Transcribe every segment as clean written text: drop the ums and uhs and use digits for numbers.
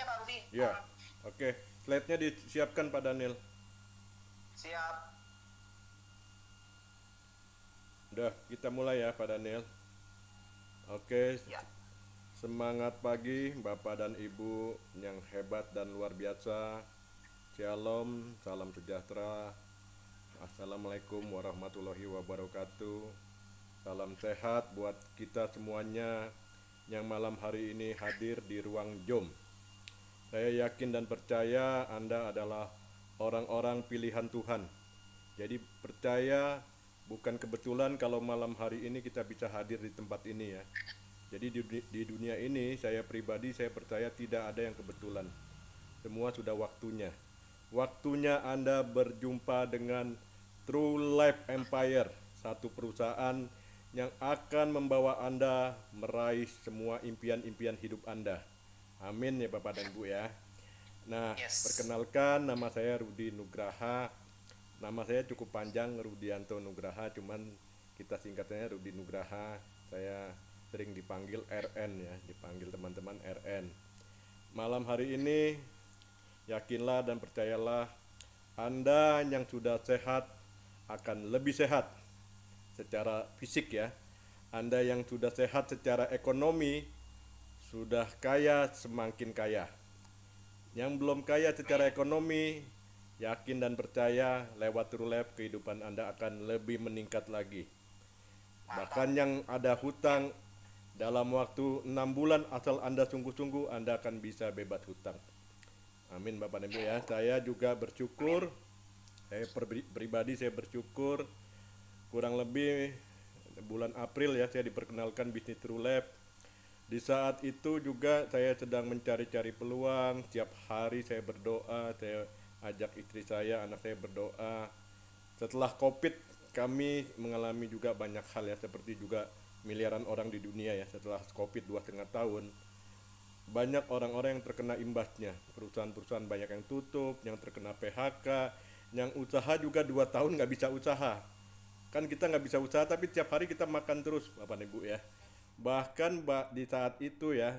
Oke Pak Rudi. Ya, oke. Slide-nya disiapkan Pak Daniel. Siap. Udah, kita mulai ya Pak Daniel. Oke, Ya. semangat pagi Bapak dan Ibu yang hebat dan luar biasa. Shalom, salam sejahtera. Assalamualaikum warahmatullahi wabarakatuh. Salam sehat buat kita semuanya yang malam hari ini hadir di ruang Jom. Saya yakin dan percaya Anda adalah orang-orang pilihan Tuhan. Jadi percaya bukan kebetulan kalau malam hari ini kita bisa hadir di tempat ini ya. Jadi di dunia ini saya pribadi saya percaya tidak ada yang kebetulan. Semua sudah waktunya. Waktunya Anda berjumpa dengan True Life Empire, satu perusahaan yang akan membawa Anda meraih semua impian-impian hidup Anda. Amin ya Bapak dan Bu ya. Nah, Yes. perkenalkan nama saya Rudi Nugraha. Nama saya cukup panjang, Rudianto Nugraha, cuman kita singkatnya Rudi Nugraha. Saya sering dipanggil RN ya, dipanggil teman-teman RN. Malam hari ini yakinlah dan percayalah Anda yang sudah sehat akan lebih sehat secara fisik ya. Anda yang sudah sehat secara ekonomi sudah kaya semakin kaya. Yang belum kaya secara ekonomi, yakin dan percaya lewat True Life kehidupan Anda akan lebih meningkat lagi. Bahkan Mantap. yang ada hutang dalam waktu 6 bulan asal Anda sungguh-sungguh Anda akan bisa bebas hutang. Amin Bapak dan Ibu ya. Saya juga Amin. bersyukur, saya pribadi saya bersyukur kurang lebih bulan April ya saya diperkenalkan bisnis True Life. Di saat itu juga saya sedang mencari-cari peluang, tiap hari saya berdoa, saya ajak istri saya, anak saya berdoa. Setelah Covid kami mengalami juga banyak hal ya seperti juga miliaran orang di dunia ya setelah Covid 2,5 tahun. Banyak orang-orang yang terkena imbasnya, perusahaan-perusahaan banyak yang tutup, yang terkena PHK, yang usaha juga 2 tahun nggak bisa usaha. Kan kita nggak bisa usaha tapi tiap hari kita makan terus Bapak dan Ibu ya. Bahkan di saat itu ya,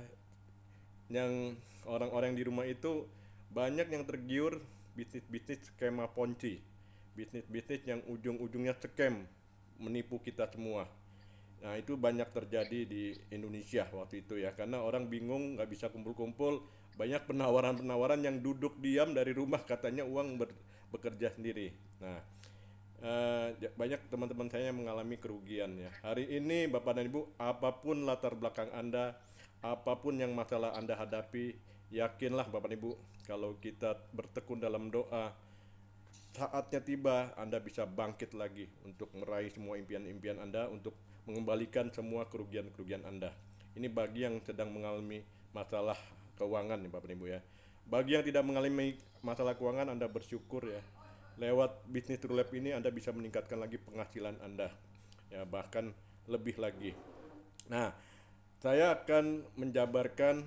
yang orang-orang di rumah itu banyak yang tergiur bisnis-bisnis skema ponzi, bisnis-bisnis yang ujung-ujungnya scam, menipu kita semua. Nah itu banyak terjadi di Indonesia waktu itu ya, karena orang bingung nggak bisa kumpul-kumpul, banyak penawaran-penawaran yang duduk diam dari rumah katanya uang bekerja sendiri. Nah banyak teman-teman saya yang mengalami kerugian ya. Hari ini Bapak dan Ibu, apapun latar belakang Anda, apapun yang masalah Anda hadapi, yakinlah Bapak dan Ibu, kalau kita bertekun dalam doa, saatnya tiba Anda bisa bangkit lagi untuk meraih semua impian-impian Anda, untuk mengembalikan semua kerugian-kerugian Anda. Ini bagi yang sedang mengalami masalah keuangan nih Bapak dan Ibu ya. Bagi yang tidak mengalami masalah keuangan, Anda bersyukur ya. Lewat bisnis True Lab ini Anda bisa meningkatkan lagi penghasilan Anda. Ya, bahkan lebih lagi. Nah, saya akan menjabarkan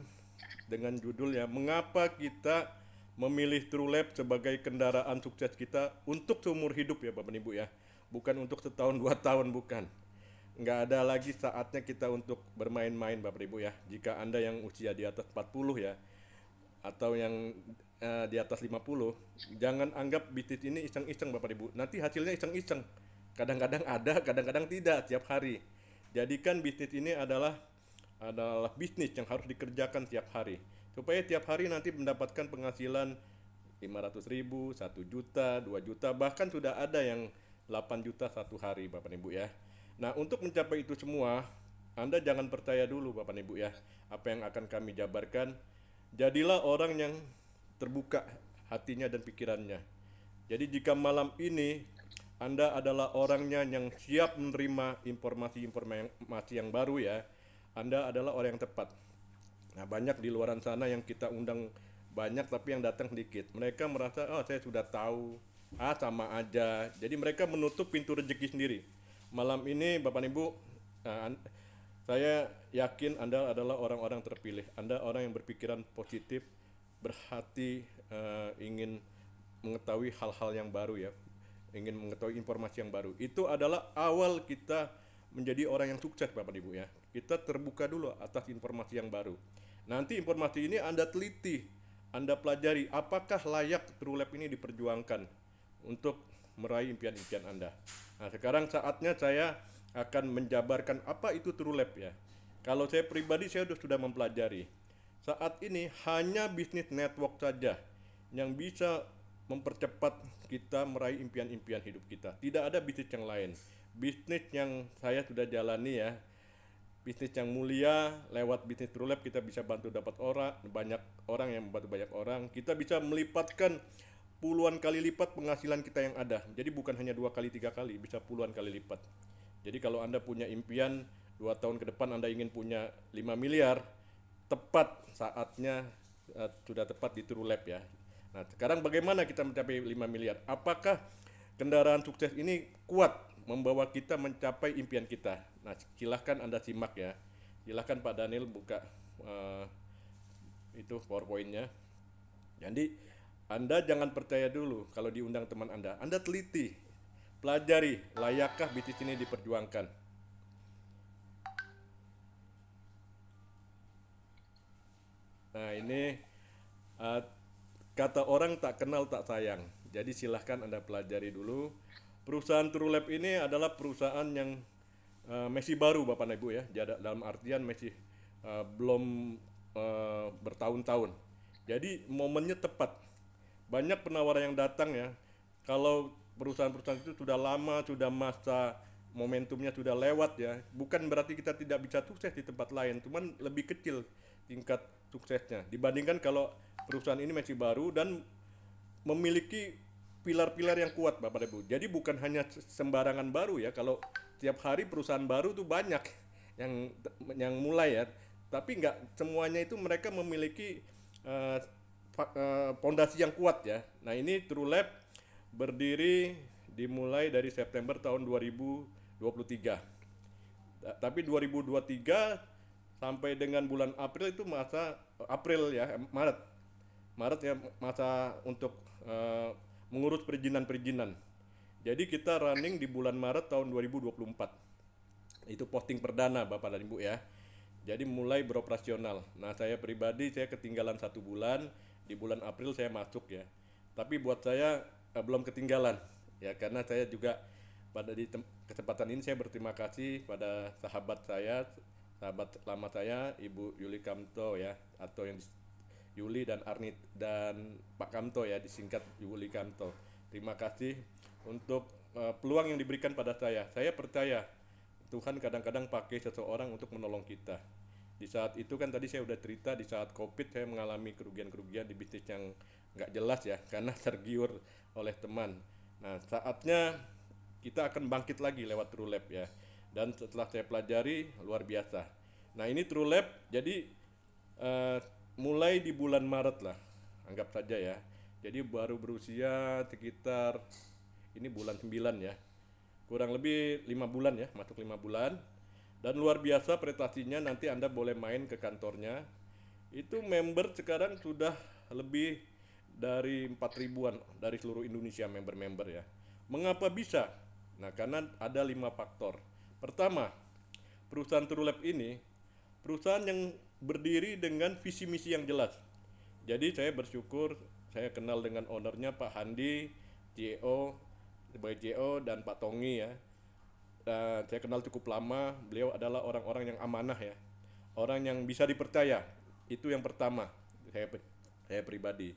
dengan judul ya, mengapa kita memilih True Lab sebagai kendaraan sukses kita untuk seumur hidup ya Bapak Ibu ya. Bukan untuk setahun 2 tahun, bukan. Nggak ada lagi saatnya kita untuk bermain-main Bapak Ibu ya. Jika Anda yang usia di atas 40 ya, atau yang di atas 50, jangan anggap bisnis ini iseng-iseng Bapak Ibu. Nanti hasilnya iseng-iseng. Kadang-kadang ada, kadang-kadang tidak tiap hari. Jadikan bisnis ini adalah bisnis yang harus dikerjakan tiap hari. Supaya tiap hari nanti mendapatkan penghasilan 500.000, 1 juta, 2 juta, bahkan sudah ada yang 8 juta satu hari Bapak Ibu ya. Nah, untuk mencapai itu semua, Anda jangan percaya dulu Bapak Ibu ya, apa yang akan kami jabarkan. Jadilah orang yang terbuka hatinya dan pikirannya. Jadi jika malam ini Anda adalah orangnya yang siap menerima informasi-informasi yang baru ya, Anda adalah orang yang tepat. Nah, banyak di luaran sana yang kita undang banyak tapi yang datang sedikit. Mereka merasa, oh saya sudah tahu, sama aja. Jadi mereka menutup pintu rezeki sendiri. Malam ini Bapak Ibu, nah, saya yakin Anda adalah orang-orang terpilih. Anda orang yang berpikiran positif, berhati ingin mengetahui hal-hal yang baru ya, ingin mengetahui informasi yang baru. Itu adalah awal kita menjadi orang yang sukses Bapak Ibu ya. Kita terbuka dulu atas informasi yang baru. Nanti informasi ini Anda teliti, Anda pelajari apakah layak TrueLab ini diperjuangkan untuk meraih impian-impian Anda. Nah, sekarang saatnya saya akan menjabarkan apa itu TrueLab ya. Kalau saya pribadi saya sudah mempelajari. Saat ini hanya bisnis network saja yang bisa mempercepat kita meraih impian-impian hidup kita. Tidak ada bisnis yang lain. Bisnis yang saya sudah jalani ya, bisnis yang mulia. Lewat bisnis TrueLab kita bisa bantu dapat banyak orang yang membantu banyak orang. Kita bisa melipatkan puluhan kali lipat penghasilan kita yang ada. Jadi bukan hanya 2 kali 3 kali, bisa puluhan kali lipat. Jadi kalau Anda punya impian 2 tahun ke depan Anda ingin punya 5 miliar, tepat saatnya, sudah tepat di TrueLab ya. Nah, sekarang bagaimana kita mencapai 5 miliar? Apakah kendaraan sukses ini kuat membawa kita mencapai impian kita? Nah, silahkan Anda simak ya. Silahkan Pak Daniel buka itu PowerPoint-nya. Jadi Anda jangan percaya dulu kalau diundang teman Anda. Anda teliti, pelajari, layakkah bisnis ini diperjuangkan. Nah, ini kata orang tak kenal tak sayang. Jadi silahkan Anda pelajari dulu. Perusahaan TrueLab ini adalah perusahaan yang masih baru Bapak Ibu ya. Dalam artian masih belum bertahun-tahun. Jadi momennya tepat. Banyak penawaran yang datang ya. Kalau perusahaan-perusahaan itu sudah lama, sudah masa momentumnya sudah lewat ya. Bukan berarti kita tidak bisa sukses di tempat lain, cuman lebih kecil tingkat suksesnya dibandingkan kalau perusahaan ini masih baru dan memiliki pilar-pilar yang kuat Bapak Ibu. Jadi bukan hanya sembarangan baru ya. Kalau tiap hari perusahaan baru tuh banyak yang mulai ya. Tapi nggak semuanya itu mereka memiliki fondasi yang kuat ya. Nah, ini TrueLab berdiri dimulai dari September tahun 2023. Tapi 2023 sampai dengan bulan April itu masa April ya, Maret ya, masa untuk mengurus perizinan. Jadi kita running di bulan Maret tahun 2024. Itu posting perdana Bapak dan Ibu ya. Jadi mulai beroperasional. Nah, saya pribadi saya ketinggalan 1 bulan, di bulan April saya masuk ya. Tapi buat saya belum ketinggalan ya, karena saya juga pada kesempatan ini saya berterima kasih pada sahabat lama saya, Ibu Yuli Kamto ya, atau yang Yuli dan Arnit dan Pak Kamto ya, disingkat Yuli Kamto. Terima kasih untuk peluang yang diberikan pada saya. Saya percaya Tuhan kadang-kadang pakai seseorang untuk menolong kita. Di saat itu kan tadi saya udah cerita, di saat COVID saya mengalami kerugian-kerugian di bisnis yang nggak jelas ya, karena tergiur oleh teman. Nah, saatnya kita akan bangkit lagi lewat TrueLab ya. Dan setelah saya pelajari, luar biasa. Nah, ini TrueLab jadi mulai di bulan Maret lah, anggap saja ya. Jadi baru berusia sekitar, ini bulan 9 ya, kurang lebih 5 bulan ya, masuk 5 bulan. Dan luar biasa prestasinya, nanti Anda boleh main ke kantornya. Itu member sekarang sudah lebih dari 4.000-an dari seluruh Indonesia member-member ya. Mengapa bisa? Nah, karena ada 5 faktor. Pertama, perusahaan TrueLab ini perusahaan yang berdiri dengan visi misi yang jelas. Jadi saya bersyukur saya kenal dengan ownernya Pak Handi, CEO, sebagai CEO, dan Pak Tongi ya. Dan saya kenal cukup lama. Beliau adalah orang-orang yang amanah ya, orang yang bisa dipercaya. Itu yang pertama, saya pribadi.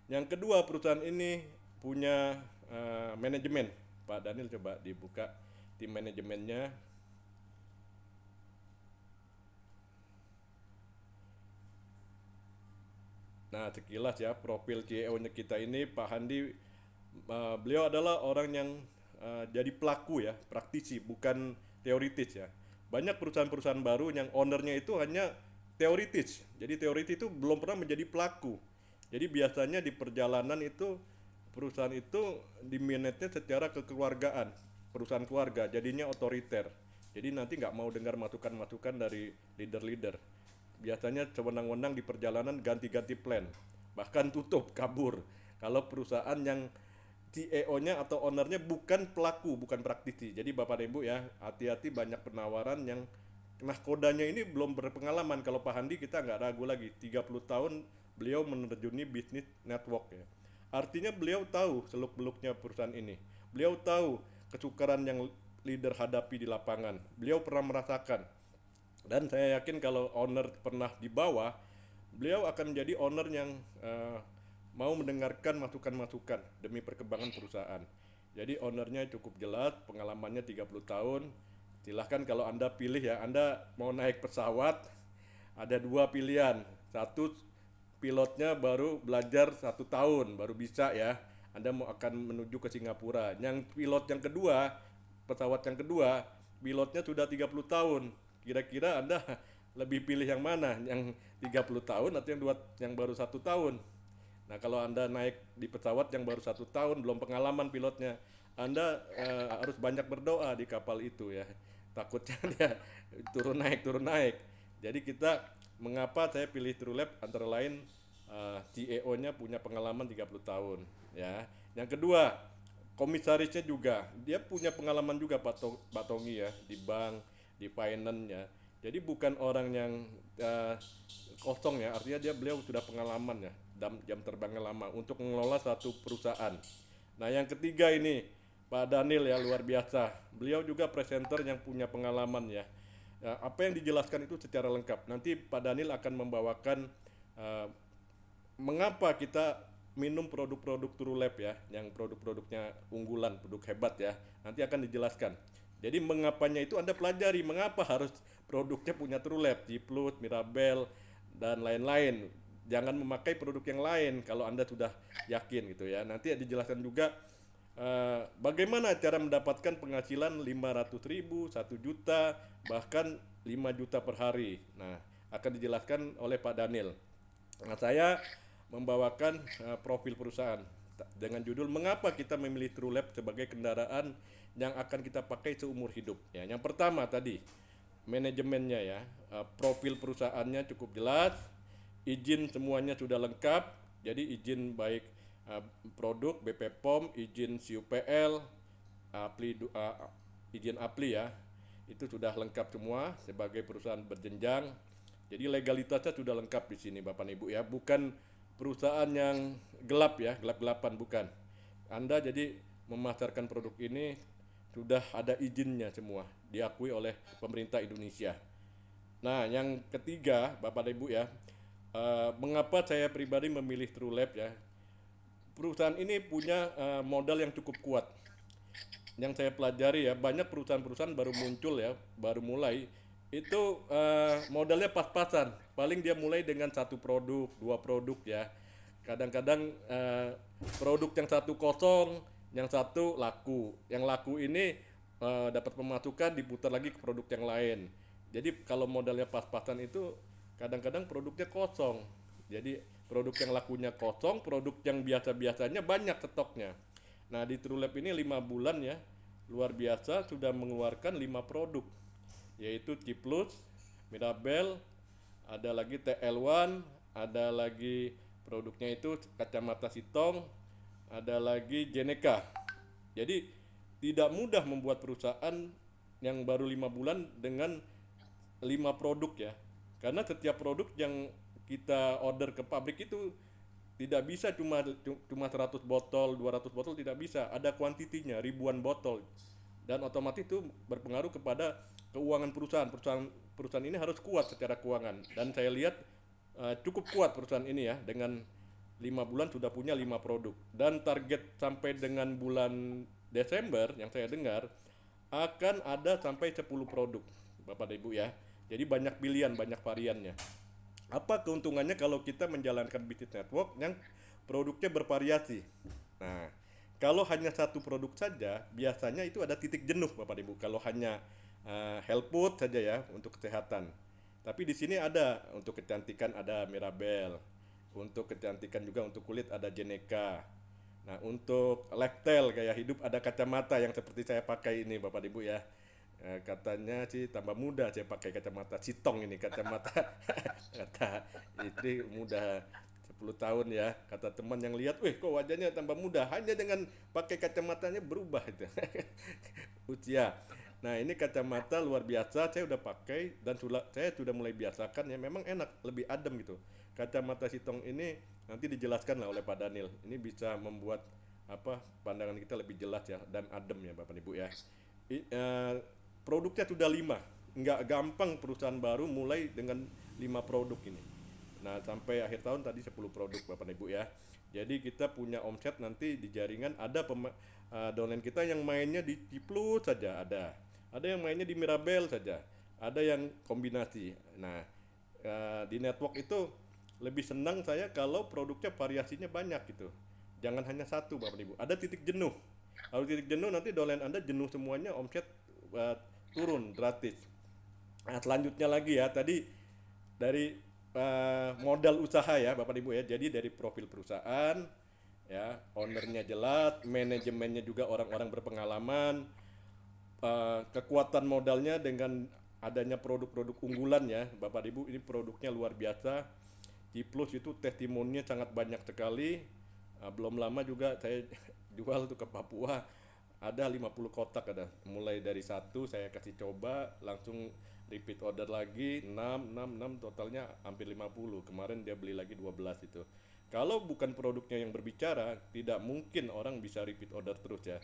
Yang kedua, perusahaan ini punya manajemen. Pak Daniel coba dibuka tim manajemennya. Nah, sekilas ya profil CEO-nya kita ini Pak Handi, beliau adalah orang yang jadi pelaku ya, praktisi, bukan teoritis ya. Banyak perusahaan-perusahaan baru yang ownernya itu hanya teoritis. Jadi teoritis itu belum pernah menjadi pelaku. Jadi biasanya di perjalanan itu perusahaan itu dimanage secara kekeluargaan, perusahaan keluarga, jadinya otoriter. Jadi nanti nggak mau dengar masukan-masukan dari leader-leader. Biasanya sewenang-wenang di perjalanan ganti-ganti plan, bahkan tutup, kabur. Kalau perusahaan yang CEO-nya atau ownernya bukan pelaku, bukan praktisi. Jadi Bapak dan Ibu ya, hati-hati, banyak penawaran yang nahkodanya ini belum berpengalaman. Kalau Pak Handi kita nggak ragu lagi, 30 tahun beliau menerjuni bisnis network ya. Artinya beliau tahu seluk-beluknya perusahaan ini. Beliau tahu kesukaran yang leader hadapi di lapangan. Beliau pernah merasakan. Dan saya yakin kalau owner pernah di bawah, beliau akan menjadi owner yang mau mendengarkan masukan-masukan demi perkembangan perusahaan. Jadi ownernya cukup jelas, pengalamannya 30 tahun. Silahkan kalau Anda pilih ya, Anda mau naik pesawat, ada dua pilihan. Satu, pilotnya baru belajar 1 tahun, baru bisa ya. Anda mau akan menuju ke Singapura. Yang pilot yang kedua, pesawat yang kedua, pilotnya sudah 30 tahun. Kira-kira Anda lebih pilih yang mana? Yang 30 tahun atau yang baru 1 tahun? Nah, kalau Anda naik di pesawat yang baru 1 tahun, belum pengalaman pilotnya, Anda harus banyak berdoa di kapal itu ya. Takutnya dia turun naik. Jadi mengapa saya pilih Trulab antara lain CEO-nya punya pengalaman 30 tahun ya. Yang kedua, komisarisnya juga, dia punya pengalaman juga Pak Tongi ya, di bank, di finance ya. Jadi bukan orang yang kosong ya, artinya beliau sudah pengalaman ya, jam terbangnya lama untuk mengelola satu perusahaan. Nah, yang ketiga ini Pak Daniel ya, luar biasa. Beliau juga presenter yang punya pengalaman ya. Ya, apa yang dijelaskan itu secara lengkap. Nanti Pak Daniel akan membawakan mengapa kita minum produk-produk Trulab ya, yang produk-produknya unggulan, produk hebat ya. Nanti akan dijelaskan. Jadi mengapanya itu Anda pelajari, mengapa harus produknya punya Trulab, Ciplus, Mirabel, dan lain-lain. Jangan memakai produk yang lain kalau Anda sudah yakin gitu ya. Nanti dijelaskan juga bagaimana cara mendapatkan penghasilan 500.000, 1 juta, bahkan 5 juta per hari. Nah, akan dijelaskan oleh Pak Daniel. Nah, saya membawakan profil perusahaan dengan judul mengapa kita memilih Trulab sebagai kendaraan yang akan kita pakai seumur hidup ya. Yang pertama tadi manajemennya ya, profil perusahaannya cukup jelas, izin semuanya sudah lengkap. Jadi izin baik produk BP POM, izin CUPL, izin APLI ya, itu sudah lengkap semua sebagai perusahaan berjenjang. Jadi legalitasnya sudah lengkap di sini Bapak Ibu ya, bukan perusahaan yang gelap ya, gelap-gelapan bukan. Anda jadi memasarkan produk ini sudah ada izinnya semua, diakui oleh pemerintah Indonesia. Nah, yang ketiga Bapak Ibu ya, mengapa saya pribadi memilih Trulab ya? Perusahaan ini punya modal yang cukup kuat. Yang saya pelajari ya, banyak perusahaan-perusahaan baru muncul ya, baru mulai itu modalnya pas-pasan. Paling dia mulai dengan 1 produk, 2 produk ya. Kadang-kadang produk yang satu kosong, yang satu laku. Yang laku ini dapat pemasukan, diputar lagi ke produk yang lain. Jadi kalau modalnya pas-pasan itu kadang-kadang produknya kosong. Jadi produk yang lakunya kosong, produk yang biasa-biasanya banyak stoknya. Nah, di Trulab ini 5 bulan ya, luar biasa sudah mengeluarkan 5 produk, yaitu Ciplus, Mirabel, ada lagi TL1, ada lagi produknya itu kacamata Sitong, ada lagi Jeneka. Jadi tidak mudah membuat perusahaan yang baru 5 bulan dengan 5 produk ya, karena setiap produk yang kita order ke pabrik itu tidak bisa cuma 100 botol, 200 botol, tidak bisa. Ada kuantitinya, ribuan botol. Dan otomatis itu berpengaruh kepada keuangan perusahaan. Perusahaan ini harus kuat secara keuangan. Dan saya lihat cukup kuat perusahaan ini ya, dengan 5 bulan sudah punya 5 produk. Dan target sampai dengan bulan Desember yang saya dengar akan ada sampai 10 produk Bapak dan Ibu ya. Jadi banyak pilihan, banyak variannya. Apa keuntungannya kalau kita menjalankan bisnis network yang produknya bervariasi? Nah, kalau hanya satu produk saja, biasanya itu ada titik jenuh Bapak Ibu. Kalau hanya health food saja ya untuk kesehatan. Tapi di sini ada untuk kecantikan ada Mirabel, untuk kecantikan juga untuk kulit ada Jeneka. Nah, untuk lifestyle gaya hidup ada kacamata yang seperti saya pakai ini Bapak Ibu ya. Katanya sih tambah muda saya pakai kacamata Sitong ini, kacamata kata istri muda 10 tahun ya, kata teman yang lihat, kok wajahnya tambah muda hanya dengan pakai kacamatanya berubah itu usia. Nah ini kacamata luar biasa, saya udah pakai dan saya sudah mulai biasakan ya, memang enak, lebih adem gitu. Kacamata Sitong ini nanti dijelaskan lah oleh Pak Daniel. Ini bisa membuat apa pandangan kita lebih jelas ya dan adem ya Bapak Ibu ya. Produknya sudah 5, nggak gampang perusahaan baru mulai dengan 5 produk ini. Nah sampai akhir tahun tadi 10 produk Bapak Ibu ya. Jadi kita punya omset nanti di jaringan ada downline kita yang mainnya di Ciplus saja ada yang mainnya di Mirabel saja, ada yang kombinasi. Nah di network itu lebih senang saya kalau produknya variasinya banyak gitu, jangan hanya satu Bapak Ibu. Ada titik jenuh, kalau titik jenuh nanti downline Anda jenuh semuanya, omset uh, turun gratis. Nah selanjutnya lagi ya, tadi dari modal usaha ya Bapak Ibu ya. Jadi dari profil perusahaan ya, ownernya jelas, manajemennya juga orang-orang berpengalaman, kekuatan modalnya dengan adanya produk-produk unggulan ya Bapak Ibu. Ini produknya luar biasa. Ciplus itu testimoninya sangat banyak sekali. Belum lama juga saya jual tuh ke Papua, ada 50 kotak, ada mulai dari satu saya kasih coba, langsung repeat order lagi 6 totalnya hampir 50. Kemarin dia beli lagi 12 itu. Kalau bukan produknya yang berbicara, tidak mungkin orang bisa repeat order terus ya.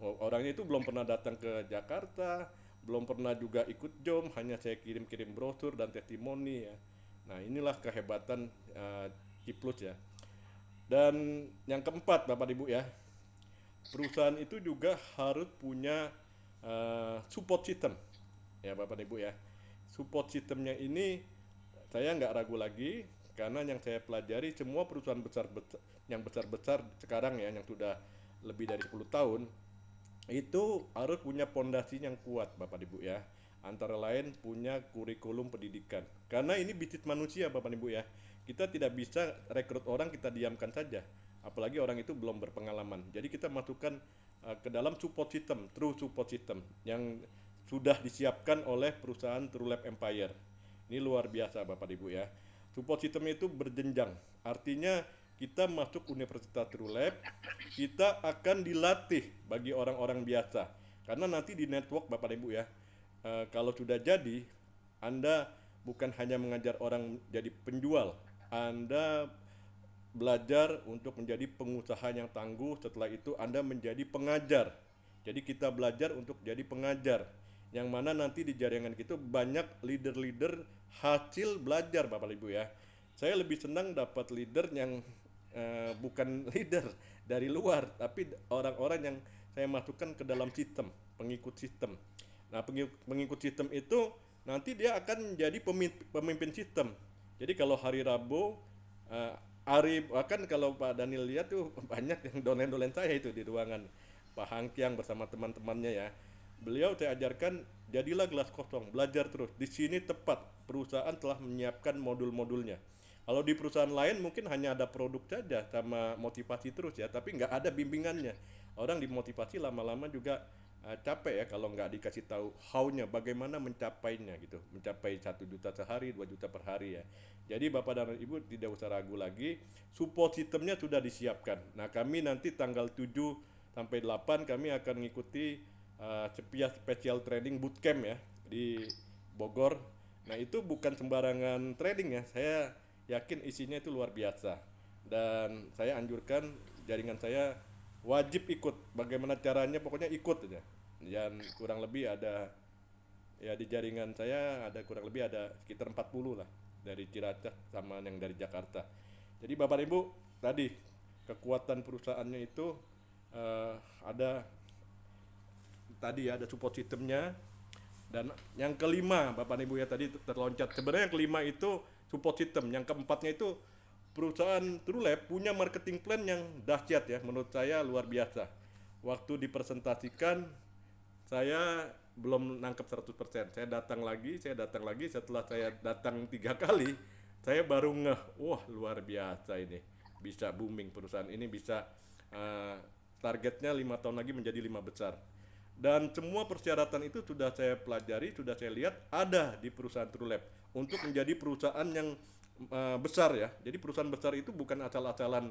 Orangnya itu belum pernah datang ke Jakarta, belum pernah juga ikut jom, hanya saya kirim-kirim brosur dan testimoni ya. Nah inilah kehebatan Ciplus ya. Dan yang keempat Bapak Ibu ya, perusahaan itu juga harus punya support system ya Bapak Ibu ya. Support systemnya ini saya nggak ragu lagi, karena yang saya pelajari semua perusahaan yang besar-besar sekarang ya, yang sudah lebih dari 10 tahun itu harus punya pondasi yang kuat Bapak Ibu ya. Antara lain punya kurikulum pendidikan, karena ini bisnis manusia Bapak Ibu ya. Kita tidak bisa rekrut orang kita diamkan saja, apalagi orang itu belum berpengalaman. Jadi kita masukkan ke dalam support system, true support system yang sudah disiapkan oleh perusahaan TrueLab Empire. Ini luar biasa Bapak Ibu ya. Support system itu berjenjang, artinya kita masuk Universitas TrueLab, kita akan dilatih bagi orang-orang biasa. Karena nanti di network Bapak Ibu ya, kalau sudah jadi, Anda bukan hanya mengajar orang jadi penjual, Anda belajar untuk menjadi pengusaha yang tangguh. Setelah itu Anda menjadi pengajar. Jadi kita belajar untuk jadi pengajar, yang mana nanti di jaringan kita banyak leader-leader hasil belajar Bapak Ibu ya. Saya lebih senang dapat leader yang bukan leader dari luar, tapi orang-orang yang saya masukkan ke dalam sistem, pengikut sistem. Nah pengikut sistem itu nanti dia akan menjadi pemimpin sistem. Jadi kalau hari Rabu, Ari, bahkan kalau Pak Daniel lihat tuh banyak yang dolen-dolen saya itu di ruangan Pak Hangkyang bersama teman-temannya ya. Beliau saya ajarkan, jadilah gelas kosong, belajar terus. Di sini tepat, perusahaan telah menyiapkan modul-modulnya. Kalau di perusahaan lain mungkin hanya ada produk saja sama motivasi terus ya, tapi nggak ada bimbingannya. Orang dimotivasi lama-lama juga capek ya kalau nggak dikasih tahu how-nya, bagaimana mencapainya gitu, mencapai 1 juta sehari, 2 juta per hari ya. Jadi Bapak dan Ibu tidak usah ragu lagi, support sistemnya sudah disiapkan. Nah kami nanti tanggal 7 sampai 8 kami akan mengikuti special training bootcamp ya di Bogor. Nah itu bukan sembarangan training ya, saya yakin isinya itu luar biasa. Dan saya anjurkan jaringan saya wajib ikut. Bagaimana caranya, pokoknya ikut aja. Dan kurang lebih ada ya, di jaringan saya ada kurang lebih ada sekitar 40 lah, dari Ciracas sama yang dari Jakarta. Jadi Bapak Ibu, tadi kekuatan perusahaannya itu ada tadi ada support sistemnya. Dan yang kelima Bapak Ibu ya, tadi terloncat. Sebenarnya yang kelima itu support system. Yang keempatnya itu perusahaan TrueLab punya marketing plan yang dahsyat ya, menurut saya luar biasa. Waktu dipresentasikan saya belum nangkep 100%. Saya datang lagi, setelah saya datang 3 kali, saya baru ngeh, wah luar biasa ini. Bisa booming perusahaan ini, bisa targetnya 5 tahun lagi menjadi 5 besar. Dan semua persyaratan itu sudah saya pelajari, sudah saya lihat ada di perusahaan TrueLab untuk menjadi perusahaan yang besar ya. Jadi perusahaan besar itu bukan asal-asalan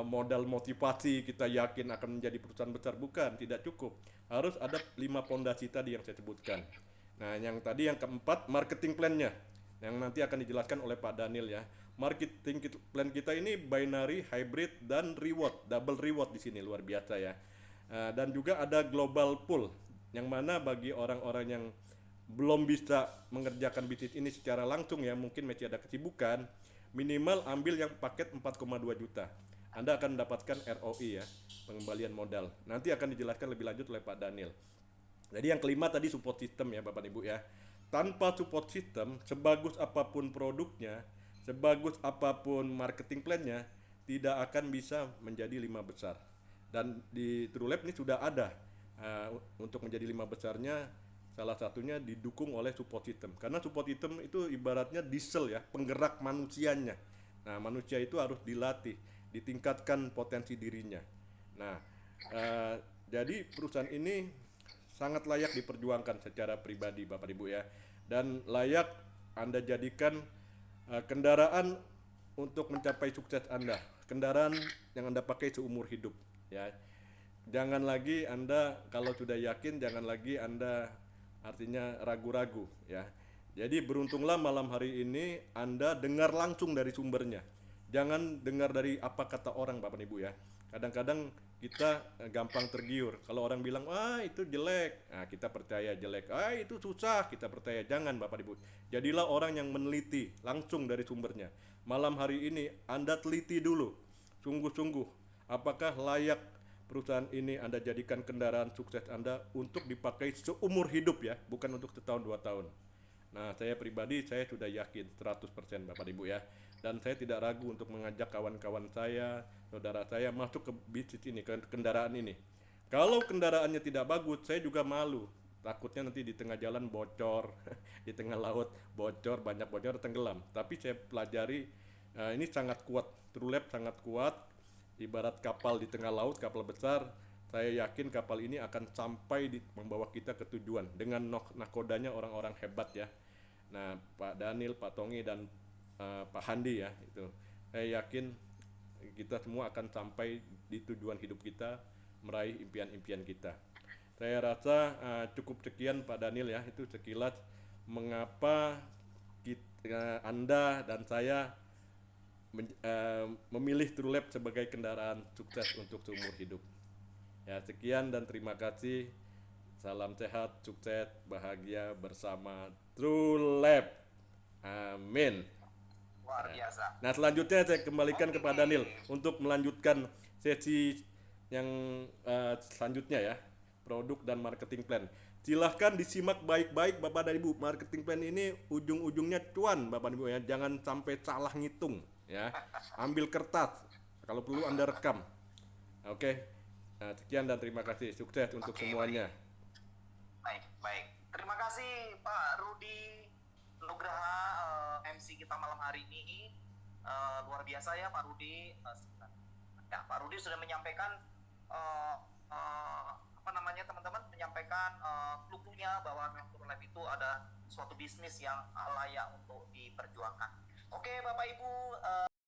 modal motivasi kita yakin akan menjadi perusahaan besar, bukan, tidak cukup. Harus ada 5 pondasi tadi yang saya sebutkan. Nah, yang tadi yang keempat, marketing plan-nya yang nanti akan dijelaskan oleh Pak Daniel ya. Marketing plan kita ini binary, hybrid, dan reward, double reward di sini luar biasa ya. Dan juga ada global pool, yang mana bagi orang-orang yang belum bisa mengerjakan bisnis ini secara langsung ya, mungkin masih ada kesibukan, minimal ambil yang paket 4,2 juta. Anda akan mendapatkan ROI ya, pengembalian modal. Nanti akan dijelaskan lebih lanjut oleh Pak Daniel. Jadi yang kelima tadi support system ya Bapak Ibu ya. Tanpa support system, sebagus apapun produknya, sebagus apapun marketing plan-nya, tidak akan bisa menjadi 5 besar. Dan di TrueLab ini sudah ada untuk menjadi 5 besarnya, salah satunya didukung oleh support system. Karena support system itu ibaratnya diesel ya, penggerak manusianya. Nah, manusia itu harus dilatih, ditingkatkan potensi dirinya. Nah, jadi perusahaan ini sangat layak diperjuangkan secara pribadi Bapak Ibu ya, dan layak Anda jadikan kendaraan untuk mencapai sukses Anda, kendaraan yang Anda pakai seumur hidup ya. Jangan lagi Anda kalau sudah yakin, jangan lagi Anda artinya ragu-ragu ya. Jadi beruntunglah malam hari ini Anda dengar langsung dari sumbernya. Jangan dengar dari apa kata orang Bapak Ibu ya. Kadang-kadang kita gampang tergiur. Kalau orang bilang, "Ah, itu jelek." Nah, kita percaya jelek. "Ah, itu susah." Kita percaya. Jangan Bapak Ibu. Jadilah orang yang meneliti langsung dari sumbernya. Malam hari ini Anda teliti dulu. Sungguh-sungguh apakah layak perusahaan ini Anda jadikan kendaraan sukses Anda untuk dipakai seumur hidup ya, bukan untuk setahun 2 tahun. Nah, saya pribadi saya sudah yakin 100% Bapak Ibu ya. Dan saya tidak ragu untuk mengajak kawan-kawan saya, saudara saya masuk ke bisnis ini, ke kendaraan ini. Kalau kendaraannya tidak bagus, saya juga malu. Takutnya nanti di tengah jalan bocor, di tengah laut bocor, banyak bocor, tenggelam. Tapi saya pelajari ini sangat kuat, TrueLab sangat kuat. Ibarat kapal di tengah laut, kapal besar, saya yakin kapal ini akan sampai membawa kita ke tujuan dengan nakodanya orang-orang hebat ya. Nah, Pak Daniel, Pak Tongi, dan Pak Handi ya, itu saya yakin kita semua akan sampai di tujuan hidup kita, meraih impian-impian kita. Saya rasa cukup sekian Pak Daniel ya, itu sekilas mengapa Anda dan saya memilih TrueLab sebagai kendaraan sukses untuk seumur hidup. Ya, sekian dan terima kasih. Salam sehat, sukses, bahagia bersama TrueLab. Amin. Luar biasa. Nah, selanjutnya saya kembalikan Oke. kepada Daniel untuk melanjutkan sesi yang selanjutnya ya, produk dan marketing plan. Silahkan disimak baik-baik Bapak dan Ibu. Marketing plan ini ujung-ujungnya cuan Bapak dan Ibu ya. Jangan sampai salah ngitung ya. Ambil kertas. Kalau perlu Anda rekam. Oke. Nah, sekian dan terima kasih. Sukses untuk semuanya. Baik, baik. Terima kasih Pak Rudi Nugraha, MC kita malam hari ini. Luar biasa ya Pak Rudi. Ya, Pak Rudi sudah menyampaikan apa namanya teman-teman, menyampaikan clue-nya bahwa TrueLab itu ada suatu bisnis yang layak untuk diperjuangkan. Oke Bapak Ibu.